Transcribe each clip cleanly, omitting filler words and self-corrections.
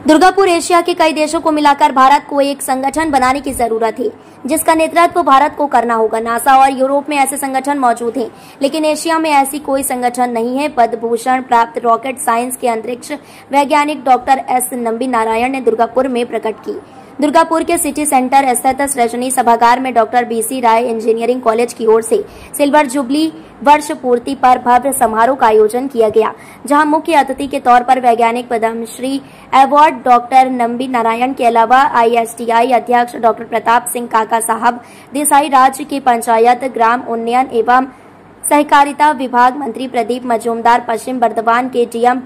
Durgapur Asia के कई देशों को मिलाकर भारत को एक संगठन बनाने की जरूरत है, जिसका नेतृत्व भारत को करना होगा। नासा और यूरोप में ऐसे संगठन मौजूद हैं, लेकिन एशिया में ऐसी कोई संगठन नहीं है। पद्म भूषण प्राप्त रॉकेट साइंस के अंतरिक्ष वैज्ञानिक डॉक्टर एस नंबी नारायण ने दुर्गापुर में प्रकट की। दुर्गापुर के सिटी सेंटर स्थित सृजनी सभागार में डॉक्टर बीसी राय इंजीनियरिंग कॉलेज की ओर से सिल्वर जुबली वर्ष पूर्ति पर भव्य समारोह का आयोजन किया गया, जहां मुख्य अतिथि के तौर पर वैज्ञानिक पद्मश्री अवार्ड डॉक्टर नंबी नारायण के अलावा ISTI अध्यक्ष डॉक्टर प्रताप सिंह काका साहब देसाई, राज्य के पंचायत ग्राम उन्नयन एवं सहकारिता विभाग मंत्री प्रदीप मजूमदार, पश्चिम बर्धमान के DM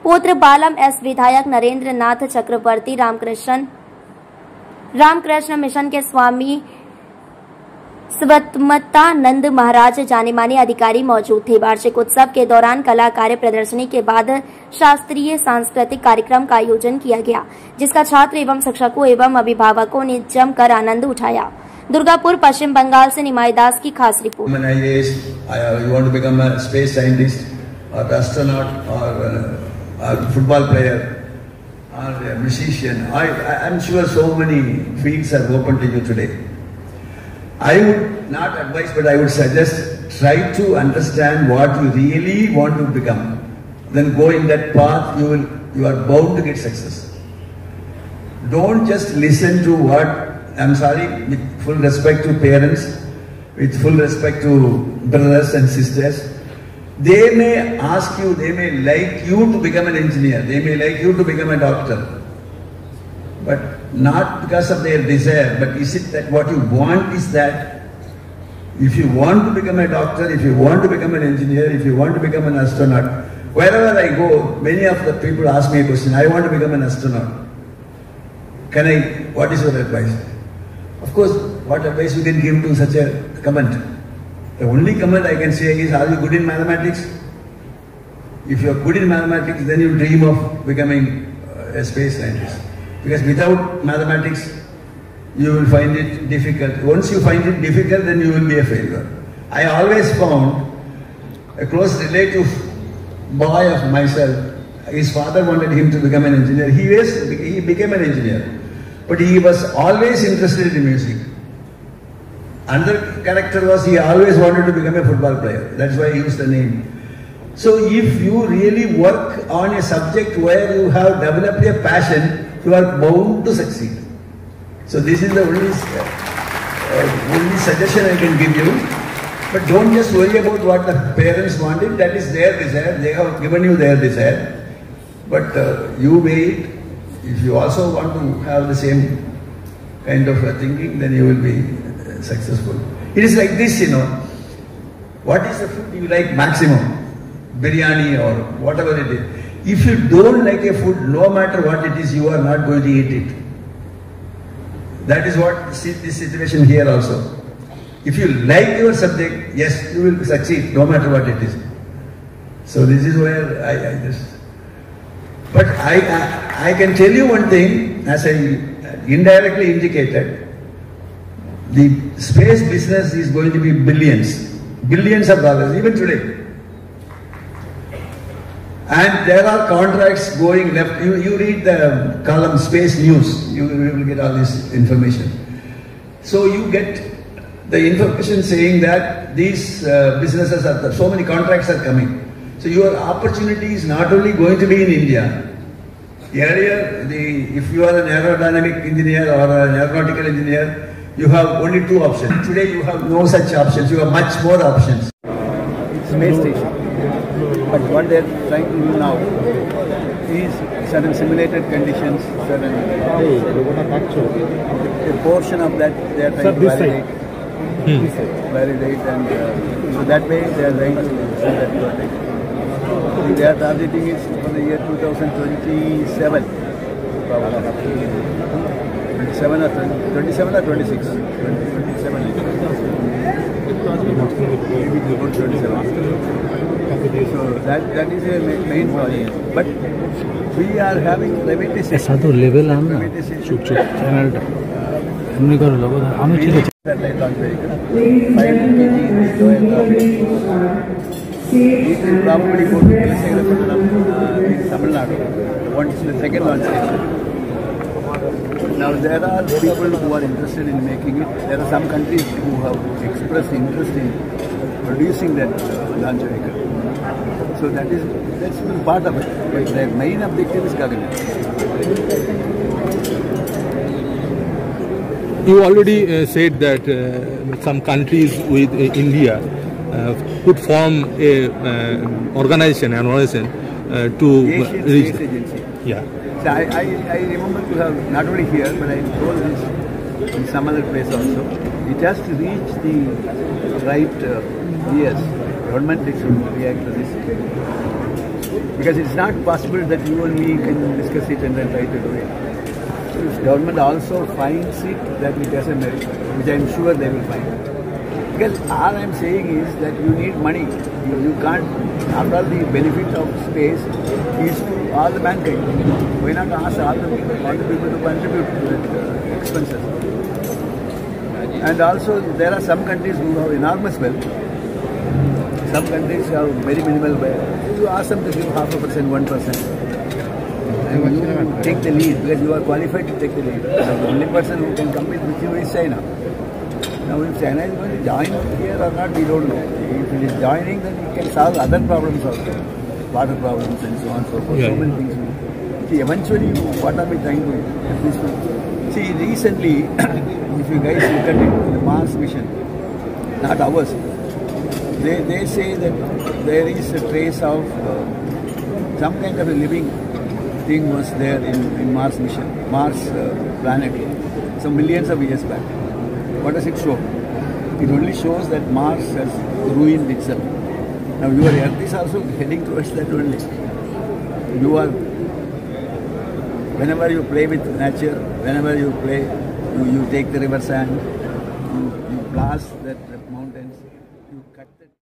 पुत्र बालम एस विधायक नरेंद्र नाथ चक्रवर्ती, रामकृष्ण मिशन के स्वामी स्वतमतानंद महाराज, जाने माने अधिकारी मौजूद थे। वार्षिक उत्सव के दौरान कला कार्य प्रदर्शनी के बाद शास्त्रीय सांस्कृतिक कार्यक्रम का आयोजन किया गया, जिसका छात्र एवं शिक्षकों एवं अभिभावकों ने जमकर आनंद उठाया। दुर्गापुर पश्चिम बंगाल से निमाई दास की खास report. A football player or a musician. I'm sure so many fields are open to you today. I would not advise, but I would suggest, try to understand what you really want to become. Then go in that path, you are bound to get success. Don't just listen to what, I'm sorry, with full respect to parents, with full respect to brothers and sisters, they may ask you, they may like you to become an engineer, they may like you to become a doctor, but not because of their desire, but is it that what you want is that? If you want to become a doctor, if you want to become an engineer, if you want to become an astronaut, wherever I go, many of the people ask me a question, I want to become an astronaut. What is your advice? Of course, what advice you can give to such a comment? The only comment I can say is, are you good in mathematics? If you are good in mathematics, then you dream of becoming a space scientist. Because without mathematics, you will find it difficult. Once you find it difficult, then you will be a failure. I always found a close relative boy of myself, his father wanted him to become an engineer. He became an engineer. But he was always interested in music. Another character was he always wanted to become a football player. That's why he used the name. So if you really work on a subject where you have developed a passion, you are bound to succeed. So this is the only suggestion I can give you. But don't just worry about what the parents wanted. That is their desire. They have given you their desire. But you wait. If you also want to have the same kind of thinking, then you will be successful. It is like this, what is the food you like maximum? Biryani or whatever it is. If you don't like a food, no matter what it is, you are not going to eat it. That is what this situation here also. If you like your subject, yes, you will succeed no matter what it is. So this is where I just... But I can tell you one thing, as I indirectly indicated, the space business is going to be billions of dollars, even today. And there are contracts going left. You read the column Space News, you will get all this information. So you get the information saying that these businesses are, so many contracts are coming. So your opportunity is not only going to be in India. Earlier, if you are an aerodynamic engineer or an aeronautical engineer, you have only two options. Today you have no such options, you have much more options. Space station. But what they are trying to do now is certain simulated conditions, certain a portion of that they are trying to validate and so that way they are trying to see that project. They are targeting it for the year 2027. 27 or 26? 27. So that is a main project. But we are having privatization. It will probably go to Tamil Nadu. The second launch station. Now there are people who are interested in making it. There are some countries who have expressed interest in producing that launch vehicle. So that's been part of it. But the main objective is Gaganyaan. You already said that some countries with India could form a organization to Asian reach. Space Agency. Yeah. So I remember to have, not only here, but I told this in some other place also. It has to reach the right years. Government should react to this. Because it's not possible that you and me can discuss it and then try to do it. So if government also finds it that it has a merit, which I am sure they will find. Because all I am saying is that you need money. You can't, after all the benefit of space is to all the mankind. Why not ask all the people to contribute to that expenses? And also there are some countries who have enormous wealth. Some countries have very minimal wealth. You ask them to give 0.5%, 1%. And you take the lead because you are qualified to take the lead. The only person who can compete with you is China. Now if China is going to join here or not, we don't know. If it is joining, then it can solve other problems also. Water problems and so on and so forth. Yeah. So many things. See, eventually, what are we trying to do? See, recently, if you guys look at it, the Mars mission, not ours, they say that there is a trace of some kind of a living thing was there in Mars mission, Mars planet, some millions of years back. What does it show? It only shows that Mars has ruined itself. Now your Earth is also heading towards that only. You are, whenever you play with nature, whenever you play, you take the river sand, you blast that